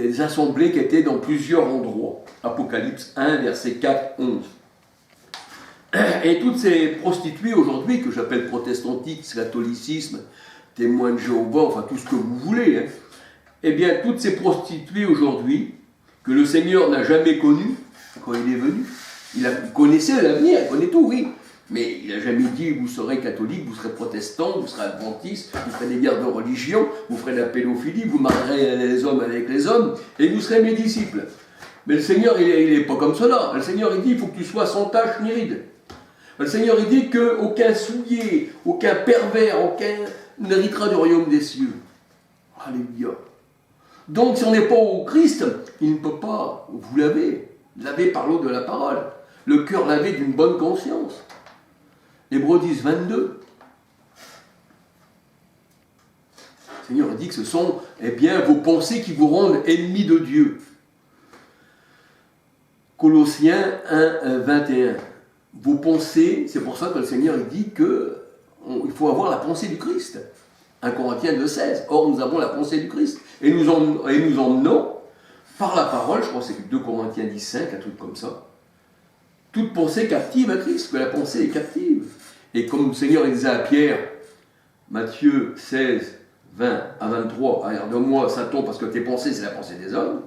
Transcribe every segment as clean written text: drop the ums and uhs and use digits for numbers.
des assemblées qui étaient dans plusieurs endroits. Apocalypse 1, verset 4, 11. Et toutes ces prostituées aujourd'hui, que j'appelle protestantisme, catholicisme, témoins de Jéhovah, enfin tout ce que vous voulez, hein, eh bien toutes ces prostituées aujourd'hui, que le Seigneur n'a jamais connues quand il est venu, il connaissait l'avenir, il connaît tout, oui, mais il n'a jamais dit vous serez catholique, vous serez protestant, vous serez adventiste, vous ferez des guerres de religion, vous ferez de la pédophilie, vous marierez les hommes avec les hommes, et vous serez mes disciples. Mais le Seigneur, il n'est pas comme cela. Le Seigneur, il dit il faut que tu sois sans tache ni ride. Le Seigneur, il dit qu'aucun souillé, aucun pervers, aucun n'héritera du royaume des cieux. Alléluia. Donc, si on n'est pas au Christ, il ne peut pas vous laver par l'eau de la parole. Le cœur lavé d'une bonne conscience. Hébreux 10, 22. Le Seigneur a dit que ce sont vos pensées qui vous rendent ennemis de Dieu. Colossiens 1, 21. Vos pensées, c'est pour ça que le Seigneur dit qu'il faut avoir la pensée du Christ. 1 Corinthiens 2, 16. Or, nous avons la pensée du Christ. Et nous emmenons, par la parole, je crois que c'est 2 Corinthiens 10, 5, un truc comme ça, toute pensée captive à Christ, que la pensée est captive. Et comme le Seigneur disait à Pierre, Matthieu 16, 20 à 23, regarde-moi Satan parce que tes pensées c'est la pensée des hommes,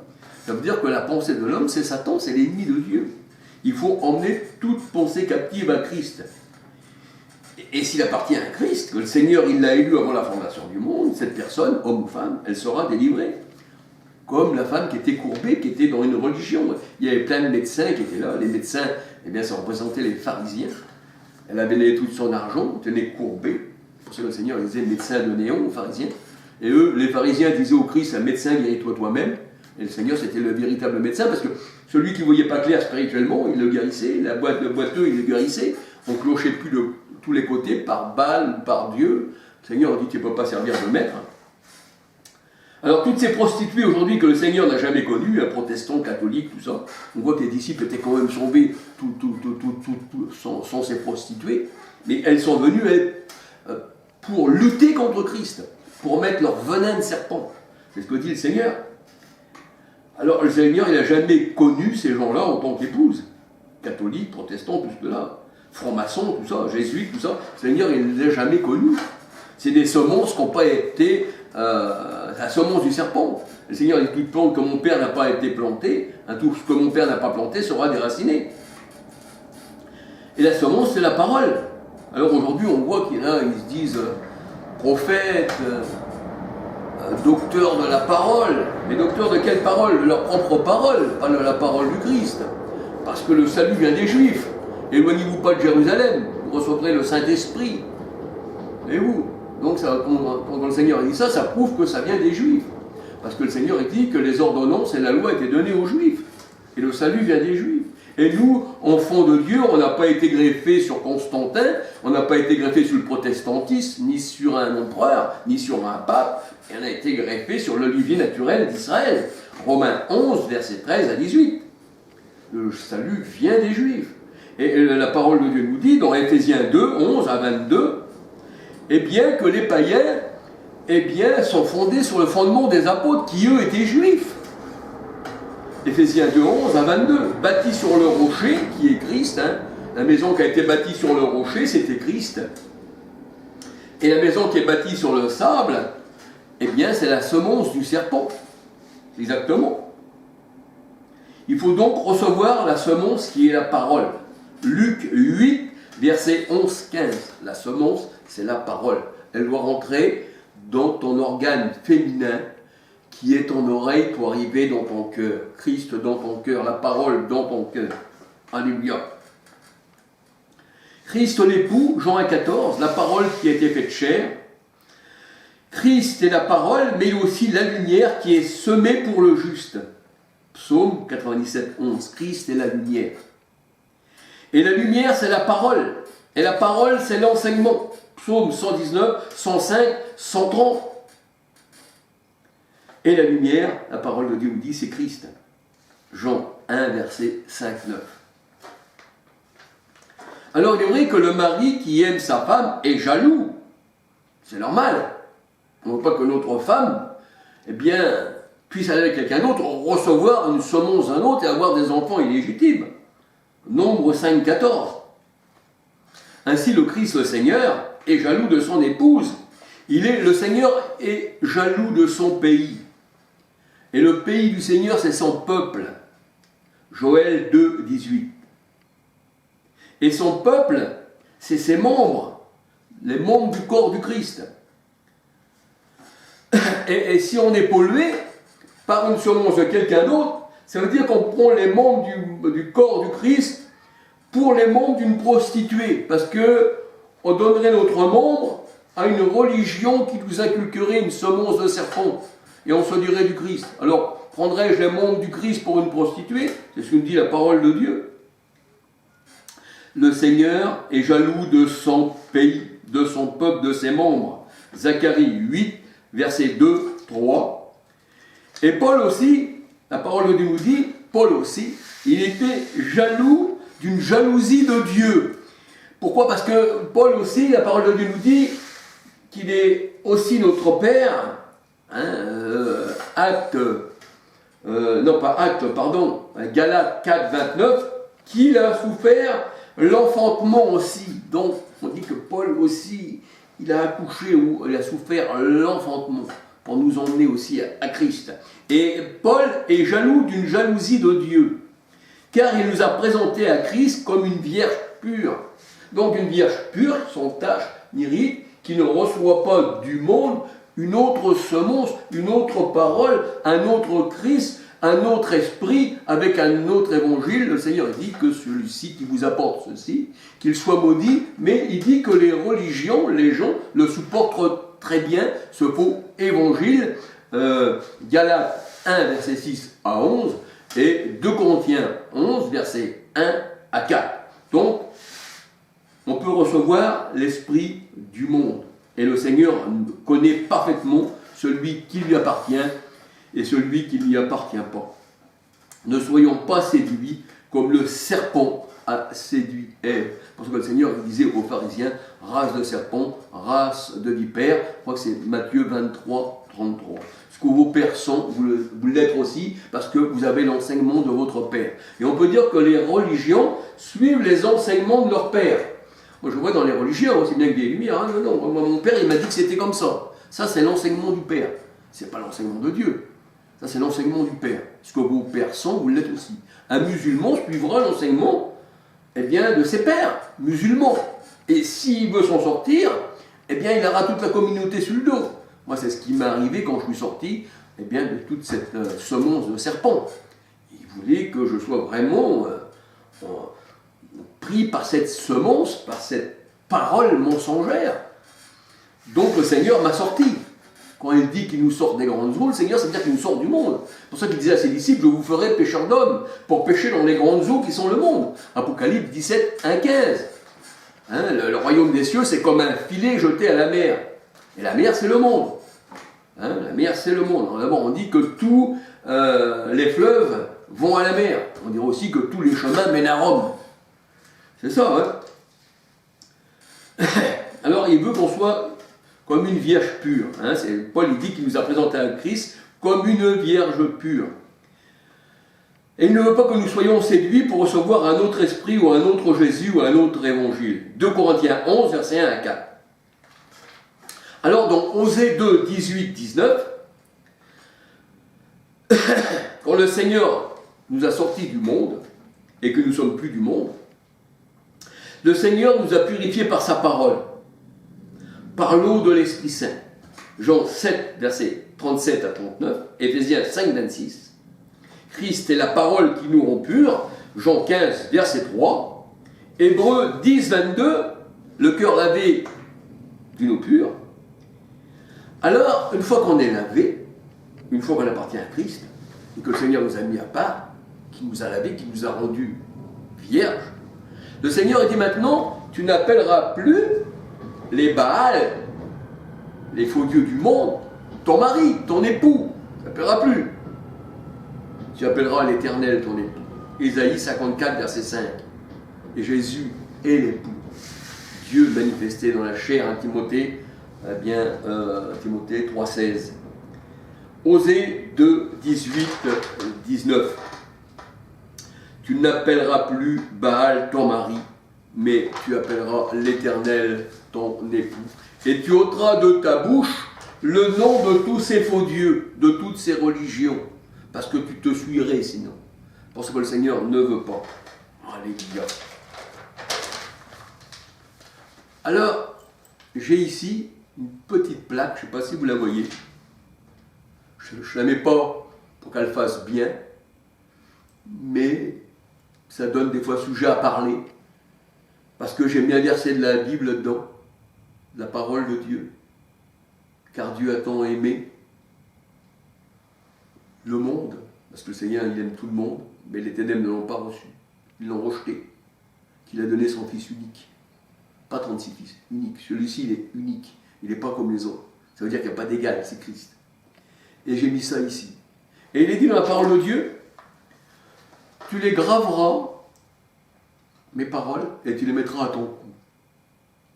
ça veut dire que la pensée de l'homme c'est Satan, c'est l'ennemi de Dieu. Il faut emmener toute pensée captive à Christ. Et s'il appartient à Christ, que le Seigneur il l'a élu avant la fondation du monde, cette personne, homme ou femme, elle sera délivrée. Comme la femme qui était courbée, qui était dans une religion. Il y avait plein de médecins qui étaient là. Les médecins, ça représentait les pharisiens. Elle avait donné tout son argent, tenait courbée. Pour ça, le Seigneur disait médecin de néon aux pharisiens. Et eux, les pharisiens disaient au Christ, un médecin, guéris-toi toi-même. Et le Seigneur, c'était le véritable médecin, parce que celui qui ne voyait pas clair spirituellement, il le guérissait. Le boiteux, il le guérissait. On ne clochait plus de tous les côtés, par Baal, par Dieu. Le Seigneur a dit, tu ne peux pas servir de maître. Alors, toutes ces prostituées aujourd'hui que le Seigneur n'a jamais connues, protestants, catholiques, tout ça, on voit que les disciples étaient quand même sauvés sans ces prostituées, mais elles sont venues pour lutter contre Christ, pour mettre leur venin de serpent. C'est ce que dit le Seigneur. Alors, le Seigneur, il n'a jamais connu ces gens-là en tant qu'épouse. Catholiques, protestants, tout cela, francs-maçons, tout ça, jésuites, tout ça. Le Seigneur, il ne les a jamais connus. C'est des semences qui n'ont pas été la semence du serpent. Le Seigneur dit toute plante que mon Père n'a pas été plantée, tout ce que mon Père n'a pas planté sera déraciné. Et la semence, c'est la parole. Alors aujourd'hui, on voit qu'il y en a, ils se disent prophètes, docteurs de la parole. Mais docteurs de quelle parole? De leur propre parole, pas de la parole du Christ. Parce que le salut vient des Juifs. Éloignez-vous pas de Jérusalem, vous recevrez le Saint-Esprit. Et vous? Donc, quand le Seigneur dit ça, ça prouve que ça vient des Juifs. Parce que le Seigneur dit que les ordonnances et la loi étaient données aux Juifs. Et le salut vient des Juifs. Et nous, enfants de Dieu, on n'a pas été greffés sur Constantin, on n'a pas été greffés sur le protestantisme, ni sur un empereur, ni sur un pape, et on a été greffés sur l'olivier naturel d'Israël. Romains 11, versets 13 à 18. Le salut vient des Juifs. Et la parole de Dieu nous dit, dans Éphésiens 2, 11 à 22, que les païens, sont fondés sur le fondement des apôtres, qui eux étaient juifs. Éphésiens 2, 11 à 22, bâtis sur le rocher, qui est Christ, la maison qui a été bâtie sur le rocher, c'était Christ. Et la maison qui est bâtie sur le sable, c'est la semence du serpent. Exactement. Il faut donc recevoir la semence qui est la parole. Luc 8, verset 11-15. La semence, c'est la parole. Elle doit rentrer dans ton organe féminin qui est ton oreille pour arriver dans ton cœur. Christ dans ton cœur, la parole dans ton cœur. Alléluia. Christ l'époux, Jean 1,14, la parole qui a été faite chair. Christ est la parole, mais aussi la lumière qui est semée pour le juste. Psaume 97, 11. Christ est la lumière. Et la lumière, c'est la parole. Et la parole, c'est l'enseignement. Psaume 119, 105, 130. Et la lumière, la parole de Dieu nous dit, c'est Christ. Jean 1, verset 5, 9. Alors il est vrai que le mari qui aime sa femme est jaloux. C'est normal. On ne veut pas que notre femme, puisse aller avec quelqu'un d'autre, recevoir une semence d'un autre et avoir des enfants illégitimes. Nombre 5, 14. Ainsi le Christ le Seigneur est jaloux de son épouse. Le Seigneur est jaloux de son pays. Et le pays du Seigneur, c'est son peuple. Joël 2, 18. Et son peuple, c'est ses membres, les membres du corps du Christ. Et si on est pollué par une semence de quelqu'un d'autre, ça veut dire qu'on prend les membres du corps du Christ pour les membres d'une prostituée, parce qu'on donnerait notre membre à une religion qui nous inculquerait une semence de serpent, et on se dirait du Christ. Alors, prendrais-je les membres du Christ pour une prostituée? C'est ce que nous dit la parole de Dieu. Le Seigneur est jaloux de son pays, de son peuple, de ses membres. Zacharie 8, versets 2, 3. Et Paul aussi, la parole de Dieu nous dit, Paul aussi, il était jaloux d'une jalousie de Dieu. Pourquoi? Parce que Paul aussi, la parole de Dieu nous dit qu'il est aussi notre Père. Galates 4, 29, qu'il a souffert l'enfantement aussi. Donc, on dit que Paul aussi, il a accouché ou il a souffert l'enfantement pour nous emmener aussi à Christ. Et Paul est jaloux d'une jalousie de Dieu, car il nous a présenté à Christ comme une vierge pure. Donc une vierge pure, sans tache ni ride, qui ne reçoit pas du monde une autre semence, une autre parole, un autre Christ, un autre esprit, avec un autre évangile. Le Seigneur dit que celui-ci qui vous apporte ceci, qu'il soit maudit, mais il dit que les religions, les gens le supportent très bien, ce faux évangile. Galates 1, verset 6 à 11, et 2 Corinthiens 11, verset 1 à 4. Donc, on peut recevoir l'esprit du monde. Et le Seigneur connaît parfaitement celui qui lui appartient et celui qui ne lui appartient pas. Ne soyons pas séduits comme le serpent a séduit Ève. Parce que le Seigneur disait aux pharisiens, race de serpent, race de vipère. Je crois que c'est Matthieu 23, 33. Ce que vos pères sont, vous l'êtes aussi, parce que vous avez l'enseignement de votre père. Et on peut dire que les religions suivent les enseignements de leur père. Moi, je vois dans les religions, aussi bien que des lumières. Hein, non, mon père, il m'a dit que c'était comme ça. Ça, c'est l'enseignement du père. C'est pas l'enseignement de Dieu. Ça, c'est l'enseignement du père. Ce que vos pères sont, vous l'êtes aussi. Un musulman suivra l'enseignement de ses pères musulmans. Et s'il veut s'en sortir, il aura toute la communauté sur le dos. Moi, c'est ce qui m'est arrivé quand je suis sorti de toute cette semence de serpent. Il voulait que je sois vraiment pris par cette semence, par cette parole mensongère. Donc le Seigneur m'a sorti. Quand il dit qu'il nous sort des grandes eaux, le Seigneur, ça veut dire qu'il nous sort du monde. C'est pour ça qu'il disait à ses disciples, je vous ferai pécheurs d'hommes, pour pécher dans les grandes eaux qui sont le monde. Apocalypse 17, 1, 15. Le royaume des cieux, c'est comme un filet jeté à la mer. Et la mer, c'est le monde. La mer, c'est le monde. D'abord, on dit que tous les fleuves vont à la mer. On dirait aussi que tous les chemins mènent à Rome. C'est ça, Alors, il veut qu'on soit comme une vierge pure. Paul, il dit qu'il nous a présenté à Christ comme une vierge pure. Et il ne veut pas que nous soyons séduits pour recevoir un autre esprit ou un autre Jésus ou un autre évangile. 2 Corinthiens 11, versets 1 à 4. Alors, dans Osée 2, 18, 19, quand le Seigneur nous a sortis du monde et que nous ne sommes plus du monde, le Seigneur nous a purifiés par sa parole, par l'eau de l'Esprit Saint. Jean 7, versets 37 à 39, Éphésiens 5, 26. Christ est la parole qui nous rend purs. Jean 15, verset 3. Hébreux 10, 22, le cœur lavé d'une eau pure. Alors, une fois qu'on est lavé, une fois qu'on appartient à Christ, et que le Seigneur nous a mis à part, qui nous a lavé, qui nous a rendus vierges, le Seigneur dit maintenant, tu n'appelleras plus les Baals, les faux dieux du monde, ton mari, ton époux, tu n'appelleras plus. Tu appelleras l'Éternel ton époux. Ésaïe 54, verset 5. Et Jésus est l'époux. Dieu manifesté dans la chair, Timothée, Timothée 3,16. Osée 2, 18, 19. Tu n'appelleras plus Baal ton mari, mais tu appelleras l'Éternel ton époux. Et tu ôteras de ta bouche le nom de tous ces faux dieux, de toutes ces religions, parce que tu te suivrais sinon. Pour ce que le Seigneur ne veut pas. Alléluia. Alors, j'ai ici une petite plaque, je ne sais pas si vous la voyez. Je ne la mets pas pour qu'elle fasse bien, mais ça donne des fois sujet à parler, parce que j'aime bien verser de la Bible dedans, la parole de Dieu, car Dieu a tant aimé le monde, parce que le Seigneur il aime tout le monde, mais les ténèbres ne l'ont pas reçu, ils l'ont rejeté, qu'il a donné son Fils unique, pas 36 fils, unique, celui-ci il est unique, il n'est pas comme les autres, ça veut dire qu'il n'y a pas d'égal, c'est Christ. Et j'ai mis ça ici. Et il est dit dans la parole de Dieu, tu les graveras, mes paroles, et tu les mettras à ton cou.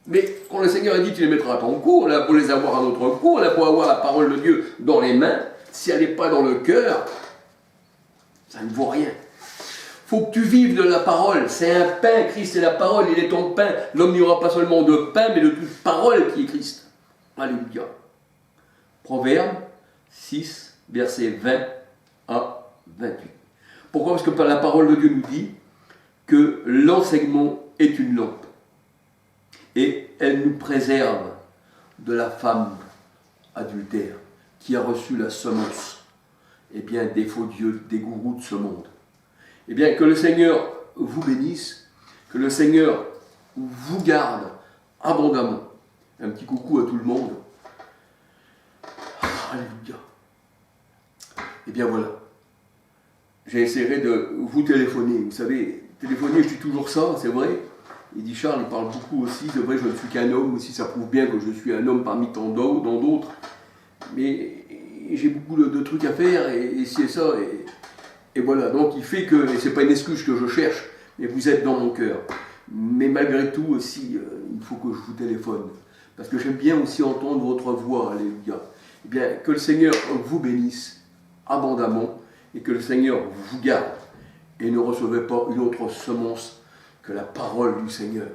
Mais quand le Seigneur a dit tu les mettras à ton cou, on a beau les avoir à notre cou, on a beau avoir la parole de Dieu dans les mains, si elle n'est pas dans le cœur, ça ne vaut rien. Il faut que tu vives de la parole, c'est un pain, Christ est la parole, il est ton pain. L'homme n'y aura pas seulement de pain, mais de toute parole qui est Christ. Alléluia. Proverbe 6, versets 20 à 28. Pourquoi? Parce que la parole de Dieu nous dit que l'enseignement est une lampe. Et elle nous préserve de la femme adultère qui a reçu la semence, eh bien, des faux dieux, des gourous de ce monde. Eh bien, que le Seigneur vous bénisse, que le Seigneur vous garde abondamment. Un petit coucou à tout le monde. Alléluia. Eh bien, voilà. J'essaierai de vous téléphoner. Vous savez, téléphoner, je dis toujours ça, c'est vrai. Il dit Charles, il parle beaucoup aussi, c'est vrai, je ne suis qu'un homme aussi, ça prouve bien que je suis un homme parmi tant d'autres. Mais j'ai beaucoup de trucs à faire, et c'est ça, et voilà. Donc il fait que, et c'est pas une excuse que je cherche, mais vous êtes dans mon cœur. Mais malgré tout aussi, il faut que je vous téléphone. Parce que j'aime bien aussi entendre votre voix, alléluia. Eh bien, que le Seigneur vous bénisse abondamment, et que le Seigneur vous garde, et ne recevez pas une autre semence que la parole du Seigneur,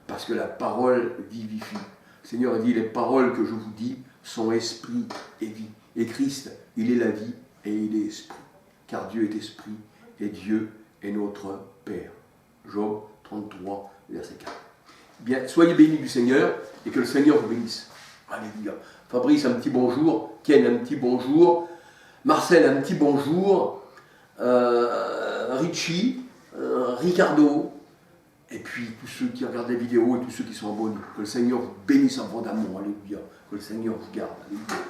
parce que la parole vivifie. Le Seigneur a dit, les paroles que je vous dis sont esprit et vie. Et Christ, il est la vie et il est esprit. Car Dieu est esprit et Dieu est notre Père. Job 33, verset 4. Bien, soyez bénis du Seigneur et que le Seigneur vous bénisse. Alléluia. Fabrice, un petit bonjour. Ken, un petit bonjour. Marcel, un petit bonjour. Richie, Ricardo. Et puis tous ceux qui regardent les vidéos et tous ceux qui sont abonnés. Que le Seigneur vous bénisse abondamment. Alléluia. Que le Seigneur vous garde. Alléluia.